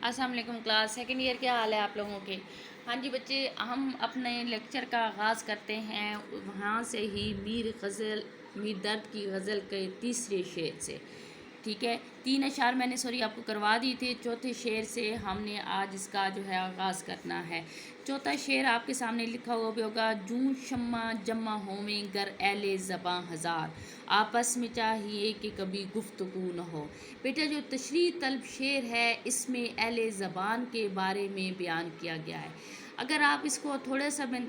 السلام علیکم class second year, کیا حال ہے آپ لوگوں کے؟ ہاں جی بچے، ہم اپنے لیکچر کا آغاز کرتے ہیں وہاں سے ہی میر درد کی غزل کے تیسرے شعر سے، ٹھیک ہے؟ 3 اشعار میں نے آپ کو کروا دی تھی، چوتھے شعر سے ہم نے آج اس کا جو ہے آغاز کرنا ہے۔ چوتھا شعر آپ کے سامنے لکھا ہوا بھی ہوگا: جوں شمع جمع ہوویں گر اہل زباں ہزار، آپس میں چاہیے کہ کبھی گفتگو نہ ہو۔ بیٹا جو تشریح طلب شعر ہے اس میں اہل زبان کے بارے میں بیان کیا گیا ہے۔ اگر آپ اس کو تھوڑا سا میں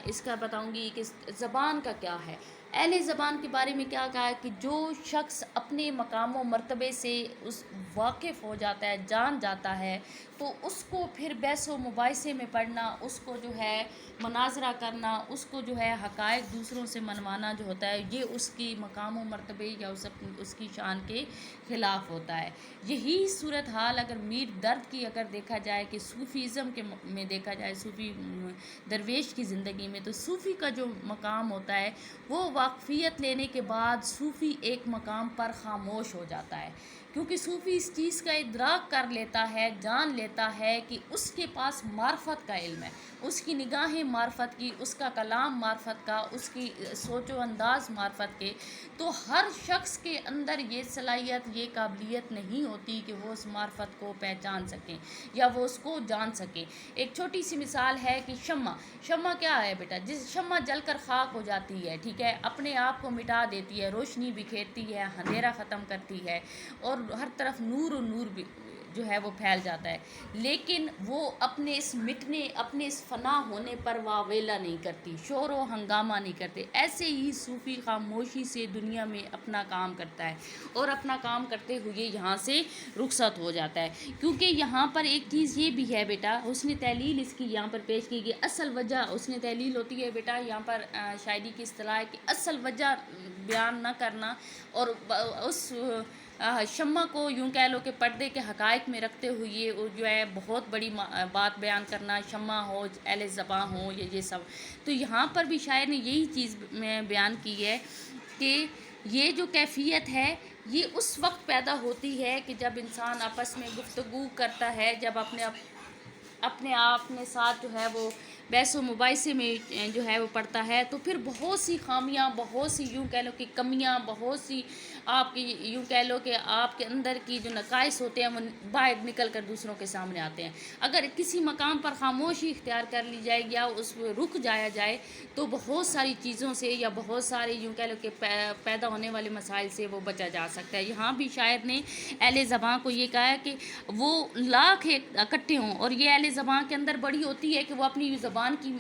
اس کا بتاؤں گی کہ زبان کا کیا ہے، اہل زبان کے بارے میں کیا کہا ہے کہ جو شخص اپنے مقام و مرتبے سے اس واقف ہو جاتا ہے، جان جاتا ہے، تو اس کو پھر بحث و مباحثے میں پڑھنا، اس کو جو ہے مناظرہ کرنا، اس کو جو ہے حقائق دوسروں سے منوانا جو ہوتا ہے، یہ اس کی مقام و مرتبے یا اس کی شان کے خلاف ہوتا ہے۔ یہی صورتحال اگر میر درد کی اگر دیکھا جائے کہ صوفیزم کے میں دیکھا جائے، صوفی درویش کی زندگی میں، تو صوفی کا جو مقام ہوتا ہے وہ واقفیت لینے کے بعد صوفی ایک مقام پر خاموش ہو جاتا ہے، کیونکہ صوفی اس چیز کا ادراک کر لیتا ہے، جان لیتا ہے کہ اس کے پاس معرفت کا علم ہے، اس کی نگاہیں معرفت کی، اس کا کلام معرفت کا، اس کی سوچ و انداز معرفت کے۔ تو ہر شخص کے اندر یہ صلاحیت، یہ قابلیت نہیں ہوتی کہ وہ اس معرفت کو پہچان سکیں یا وہ اس کو جان سکیں۔ ایک چھوٹی سی مثال ہے کہ شمع کیا ہے بیٹا؟ جس شمع جل کر خاک ہو جاتی ہے، ٹھیک ہے، اپنے آپ کو مٹا دیتی ہے، روشنی بکھیرتی ہے، اندھیرا ختم کرتی ہے، اور ہر طرف نور و نور بھی جو ہے وہ پھیل جاتا ہے، لیکن وہ اپنے اس مٹنے، اپنے اس فنا ہونے پر واویلا نہیں کرتی، شور و ہنگامہ نہیں کرتے۔ ایسے ہی صوفی خاموشی سے دنیا میں اپنا کام کرتا ہے اور اپنا کام کرتے ہوئے یہاں سے رخصت ہو جاتا ہے، کیونکہ یہاں پر ایک چیز یہ بھی ہے بیٹا، حسن تحلیل اس کی یہاں پر پیش کی گئی۔ اصل وجہ حسن تحلیل ہوتی ہے بیٹا، یہاں پر شاعری کی اصطلاح ہے کہ اصل وجہ بیان نہ کرنا، اور اس شمع کو یوں کہہ لو کہ پردے کے حقائق میں رکھتے ہوئے وہ جو ہے بہت بڑی بات بیان کرنا، شمع ہو، اہل زباں ہو، یہ سب۔ تو یہاں پر بھی شاعر نے یہی چیز میں بیان کی ہے کہ یہ جو کیفیت ہے یہ اس وقت پیدا ہوتی ہے کہ جب انسان آپس میں گفتگو کرتا ہے، جب اپنے آپ میں ساتھ جو ہے وہ بحث و مباحثے میں جو ہے وہ پڑھتا ہے، تو پھر بہت سی خامیاں، بہت سی یوں کہہ لو کہ کمیاں، بہت سی آپ کی یوں کہہ لو کہ آپ کے اندر کی جو نقائص ہوتے ہیں وہ باہر نکل کر دوسروں کے سامنے آتے ہیں۔ اگر کسی مقام پر خاموشی اختیار کر لی جائے یا اس میں رک جایا جائے تو بہت ساری چیزوں سے یا بہت سارے یوں کہہ لو کہ پیدا ہونے والے مسائل سے وہ بچا جا سکتا ہے۔ یہاں بھی شاعر نے اہل زباں کو یہ کہا ہے کہ وہ لاکھ اکٹھے ہوں، اور یہ اہل زباں کے اندر بڑی ہوتی ہے کہ وہ اپنی زبان کی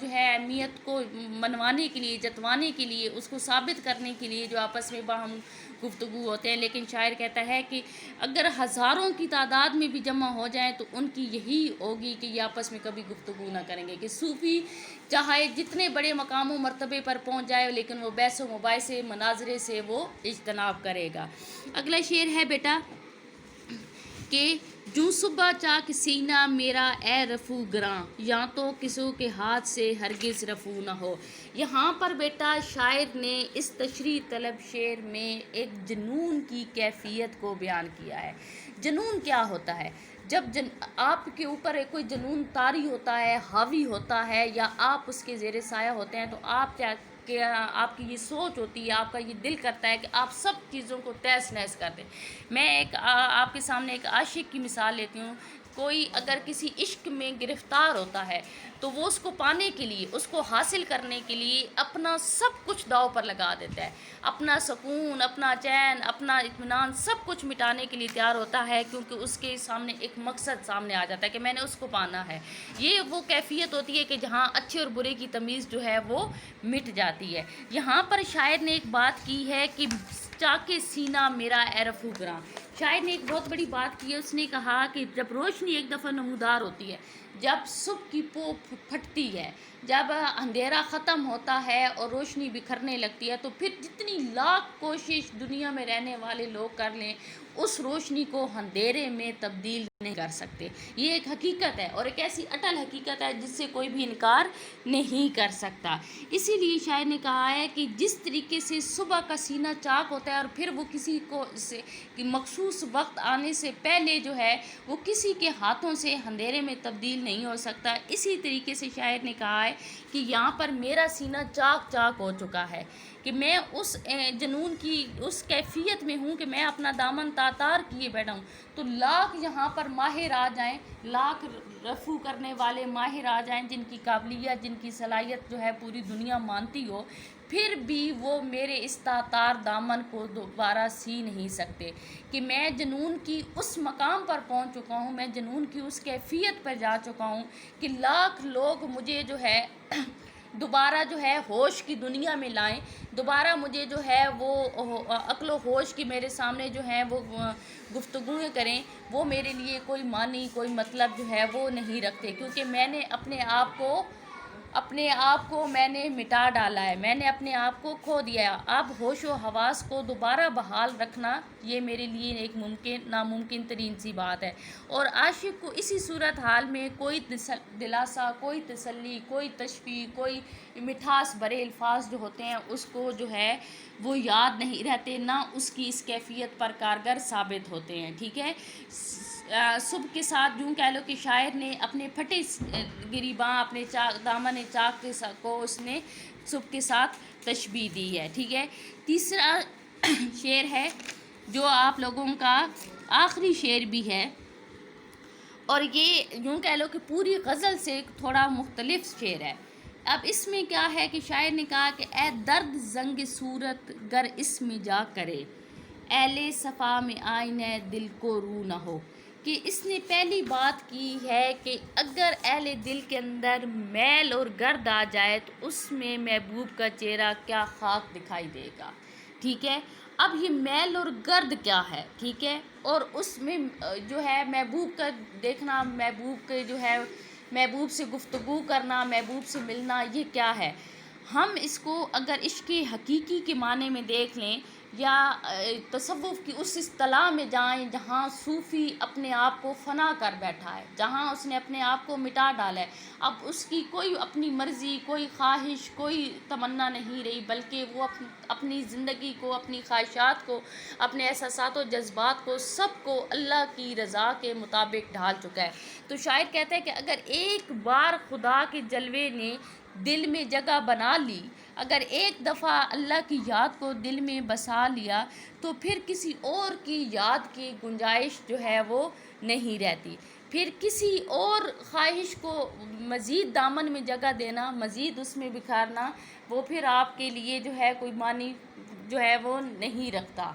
جو ہے اہمیت کو منوانے کے لیے، جتوانے کے لیے، اس کو ثابت کرنے کے لیے جو آپس میں باہم گفتگو ہوتے ہیں۔ لیکن شاعر کہتا ہے کہ اگر ہزاروں کی تعداد میں بھی جمع ہو جائیں تو ان کی یہی ہوگی کہ یہ آپس میں کبھی گفتگو نہ کریں گے، کہ صوفی چاہے جتنے بڑے مقام و مرتبے پر پہنچ جائے لیکن وہ بحث و مباحثے، مناظرے سے وہ اجتناب کرے گا۔ اگلا شعر ہے بیٹا کہ جوں صبح چاک سینہ میرا اے رفو گراں، یا تو کسو کے ہاتھ سے ہرگز رفو نہ ہو۔ یہاں پر بیٹا شاعر نے اس تشریح طلب شعر میں ایک جنون کی کیفیت کو بیان کیا ہے۔ جنون کیا ہوتا ہے؟ جب آپ کے اوپر کوئی جنون طاری ہوتا ہے، حاوی ہوتا ہے، یا آپ اس کے زیر سایہ ہوتے ہیں، تو آپ کیا کہ آپ کی یہ سوچ ہوتی ہے، آپ کا یہ دل کرتا ہے کہ آپ سب چیزوں کو تہس نہس کر دیں۔ میں آپ کے سامنے ایک عاشق کی مثال لیتی ہوں۔ کوئی اگر کسی عشق میں گرفتار ہوتا ہے تو وہ اس کو پانے کے لیے، اس کو حاصل کرنے کے لیے اپنا سب کچھ داؤ پر لگا دیتا ہے، اپنا سکون، اپنا چین، اپنا اطمینان سب کچھ مٹانے کے لیے تیار ہوتا ہے، کیونکہ اس کے سامنے ایک مقصد سامنے آ جاتا ہے کہ میں نے اس کو پانا ہے۔ یہ وہ کیفیت ہوتی ہے کہ جہاں اچھے اور برے کی تمیز جو ہے وہ مٹ جاتی ہے۔ یہاں پر شاعر نے ایک بات کی ہے کہ چاکے سینہ میرا اے رفو گراں، شاعر نے ایک بہت بڑی بات کی ہے۔ اس نے کہا کہ جب روشنی ایک دفعہ نمودار ہوتی ہے، جب صبح کی پو پھٹتی ہے، جب اندھیرا ختم ہوتا ہے اور روشنی بکھرنے لگتی ہے، تو پھر جتنی لاکھ کوشش دنیا میں رہنے والے لوگ کر لیں اس روشنی کو اندھیرے میں تبدیل نہیں کر سکتے۔ یہ ایک حقیقت ہے اور ایک ایسی اٹل حقیقت ہے جس سے کوئی بھی انکار نہیں کر سکتا۔ اسی لیے شاعر نے کہا ہے کہ جس طریقے سے صبح کا سینہ چاک ہوتا ہے اور پھر وہ کسی کو سے مخصوص وقت آنے سے پہلے جو ہے وہ کسی کے ہاتھوں سے اندھیرے میں تبدیل نہیں ہو سکتا، اسی طریقے سے شاعر نے کہا ہے کہ یہاں پر میرا سینہ چاک چاک ہو چکا ہے کہ میں اس جنون کی اس کیفیت میں ہوں کہ میں اپنا دامن تاتار کیے بیٹھا ہوں۔ تو لاکھ یہاں پر ماہر آ جائیں، لاکھ رفو کرنے والے ماہر آ جائیں جن کی قابلیت، جن کی صلاحیت جو ہے پوری دنیا مانتی ہو، پھر بھی وہ میرے اس تاتار دامن کو دوبارہ سی نہیں سکتے کہ میں جنون کی اس مقام پر پہنچ چکا ہوں، میں جنون کی اس کیفیت پر جا چکا ہوں کہ لاکھ لوگ مجھے جو ہے دوبارہ جو ہے ہوش کی دنیا میں لائیں، دوبارہ مجھے جو ہے وہ عقل و ہوش کی میرے سامنے جو ہیں وہ گفتگویں کریں، وہ میرے لیے کوئی معنی کوئی مطلب جو ہے وہ نہیں رکھتے، کیونکہ میں نے اپنے آپ کو میں نے مٹا ڈالا ہے، میں نے اپنے آپ کو کھو دیا ہے۔ اب ہوش و حواس کو دوبارہ بحال رکھنا یہ میرے لیے ایک ناممکن ترین سی بات ہے، اور عاشق کو اسی صورت حال میں کوئی دلاسا، کوئی تسلی، کوئی تشفیع، کوئی مٹھاس بھرے الفاظ جو ہوتے ہیں اس کو جو ہے وہ یاد نہیں رہتے، نہ اس کی اس کیفیت پر کارگر ثابت ہوتے ہیں، ٹھیک ہے۔ صبح کے ساتھ یوں کہہ لو کہ شاعر نے اپنے پھٹے گریباں، اپنے دامن چاک کو اس نے صبح کے ساتھ تشبیہ دی ہے، ٹھیک ہے۔ تیسرا شعر ہے جو آپ لوگوں کا آخری شعر بھی ہے، اور یہ یوں کہہ لو کہ پوری غزل سے تھوڑا مختلف شعر ہے۔ اب اس میں کیا ہے کہ شاعر نے کہا کہ اے درد زنگ صورت گر اس میں جا کرے، اہل صفا میں آئینہ دل کو رو نہ ہو، کہ اس نے پہلی بات کی ہے کہ اگر اہل دل کے اندر میل اور گرد آ جائے تو اس میں محبوب کا چہرہ کیا خاک دکھائی دے گا، ٹھیک ہے۔ اب یہ میل اور گرد کیا ہے، ٹھیک ہے، اور اس میں جو ہے محبوب کا دیکھنا، محبوب کے جو ہے محبوب سے گفتگو کرنا، محبوب سے ملنا، یہ کیا ہے۔ ہم اس کو اگر عشق حقیقی کے معنی میں دیکھ لیں یا تصوف کی اس اصطلاح میں جائیں جہاں صوفی اپنے آپ کو فنا کر بیٹھا ہے، جہاں اس نے اپنے آپ کو مٹا ڈالا ہے، اب اس کی کوئی اپنی مرضی، کوئی خواہش، کوئی تمنا نہیں رہی، بلکہ وہ اپنی زندگی کو، اپنی خواہشات کو، اپنے احساسات و جذبات کو سب کو اللہ کی رضا کے مطابق ڈھال چکا ہے۔ تو شاعر کہتا ہے کہ اگر ایک بار خدا کے جلوے نے دل میں جگہ بنا لی، اگر ایک دفعہ اللہ کی یاد کو دل میں بسا لیا تو پھر کسی اور کی یاد کی گنجائش جو ہے وہ نہیں رہتی، پھر کسی اور خواہش کو مزید دامن میں جگہ دینا، مزید اس میں بکھارنا، وہ پھر آپ کے لیے جو ہے کوئی معنی جو ہے وہ نہیں رکھتا،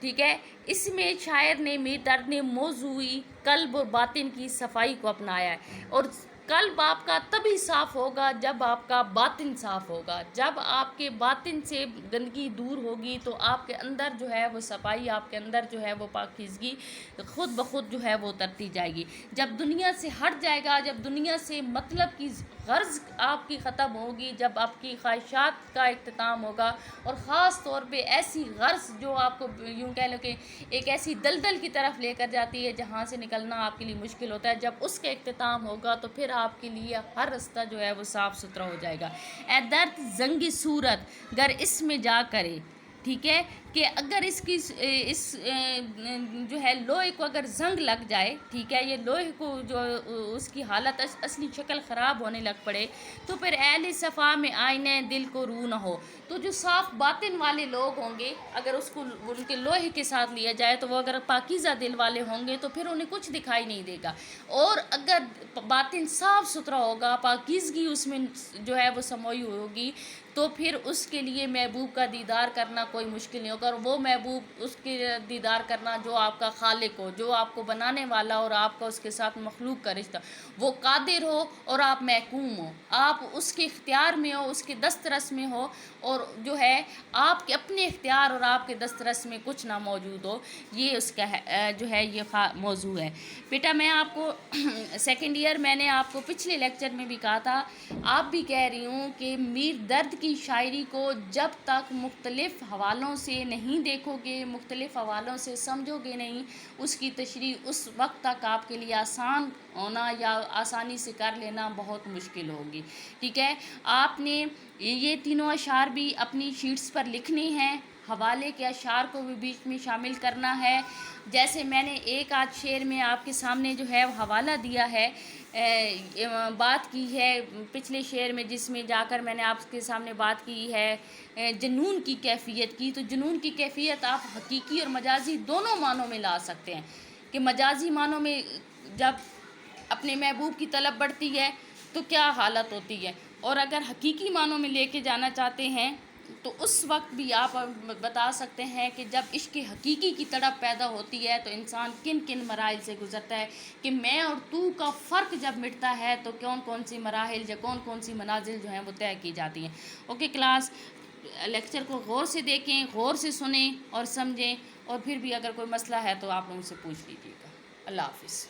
ٹھیک ہے۔ اس میں شاعر نے میر درد نے موضوعی قلب اور باطن کی صفائی کو اپنایا ہے، اور قلب آپ کا تبھی صاف ہوگا جب آپ کا باطن صاف ہوگا، جب آپ کے باطن سے گندگی دور ہوگی تو آپ کے اندر جو ہے وہ صفائی، آپ کے اندر جو ہے وہ پاکیزگی خود بخود جو ہے وہ اترتی جائے گی۔ جب دنیا سے ہٹ جائے گا، جب دنیا سے مطلب کی غرض آپ کی ختم ہوگی، جب آپ کی خواہشات کا اختتام ہوگا، اور خاص طور پہ ایسی غرض جو آپ کو یوں کہہ لو کہ ایک ایسی دلدل کی طرف لے کر جاتی ہے جہاں سے نکلنا آپ کے لیے مشکل ہوتا ہے، جب اس کا اختتام ہوگا تو پھر آپ کے لیے ہر رستہ جو ہے وہ صاف ستھرا ہو جائے گا۔ اے درد زنگ صورت گر اس میں جا کرے، ٹھیک ہے، کہ اگر اس کی جو ہے لوہے کو اگر زنگ لگ جائے، ٹھیک ہے، یہ لوہے کو جو اس کی حالت اصلی شکل خراب ہونے لگ پڑے تو پھر اہل صفا میں آئینہ دل کو رو نہ ہو، تو جو صاف باطن والے لوگ ہوں گے اگر اس کو ان کے لوہے کے ساتھ لیا جائے تو وہ اگر پاکیزہ دل والے ہوں گے تو پھر انہیں کچھ دکھائی نہیں دے گا، اور اگر باطن صاف ستھرا ہوگا، پاکیزگی اس میں جو ہے وہ سموئی ہوگی، تو پھر اس کے لیے محبوب کا دیدار کرنا کوئی مشکل نہیں ہوگا، اور وہ محبوب اس کے دیدار کرنا جو آپ کا خالق ہو، جو آپ کو بنانے والا اور آپ کا اس کے ساتھ مخلوق کا رشتہ، وہ قادر ہو اور آپ محکوم ہو، آپ اس کے اختیار میں ہو، اس کے دسترس میں ہو، اور جو ہے آپ کے اپنے اختیار اور آپ کے دسترس میں کچھ نہ موجود ہو، یہ اس کا جو ہے یہ موضوع ہے۔ بیٹا میں آپ کو سیکنڈ ایئر میں نے آپ کو پچھلے لیکچر میں بھی کہا تھا، آپ بھی کہہ رہی ہوں کہ میر درد کی شاعری کو جب تک مختلف حوالوں سے نہیں دیکھو گے، مختلف حوالوں سے سمجھو گے نہیں، اس کی تشریح اس وقت تک آپ کے لیے آسان ہونا یا آسانی سے کر لینا بہت مشکل ہوگی، ٹھیک ہے۔ آپ نے یہ تینوں اشعار بھی اپنی شیٹس پر لکھنے ہیں، حوالے کے اشعار کو بھی بیچ میں شامل کرنا ہے۔ جیسے میں نے ایک آدھ شعر میں آپ کے سامنے جو ہے حوالہ دیا ہے، بات کی ہے پچھلے شعر میں، جس میں جا کر میں نے آپ کے سامنے بات کی ہے جنون کی کیفیت کی، تو جنون کی کیفیت آپ حقیقی اور مجازی دونوں معنوں میں لا سکتے ہیں، کہ مجازی معنوں میں جب اپنے محبوب کی طلب بڑھتی ہے تو کیا حالت ہوتی ہے، اور اگر حقیقی معنوں میں لے کے جانا چاہتے ہیں تو اس وقت بھی آپ بتا سکتے ہیں کہ جب عشق حقیقی کی تڑپ پیدا ہوتی ہے تو انسان کن کن مراحل سے گزرتا ہے، کہ میں اور تو کا فرق جب مٹتا ہے تو کون کون سی مراحل یا کون کون سی منازل جو ہیں وہ طے کی جاتی ہیں۔ اوکے کلاس، لیکچر کو غور سے دیکھیں، غور سے سنیں اور سمجھیں، اور پھر بھی اگر کوئی مسئلہ ہے تو آپ لوگوں سے پوچھ لیجیے گا۔ اللہ حافظ۔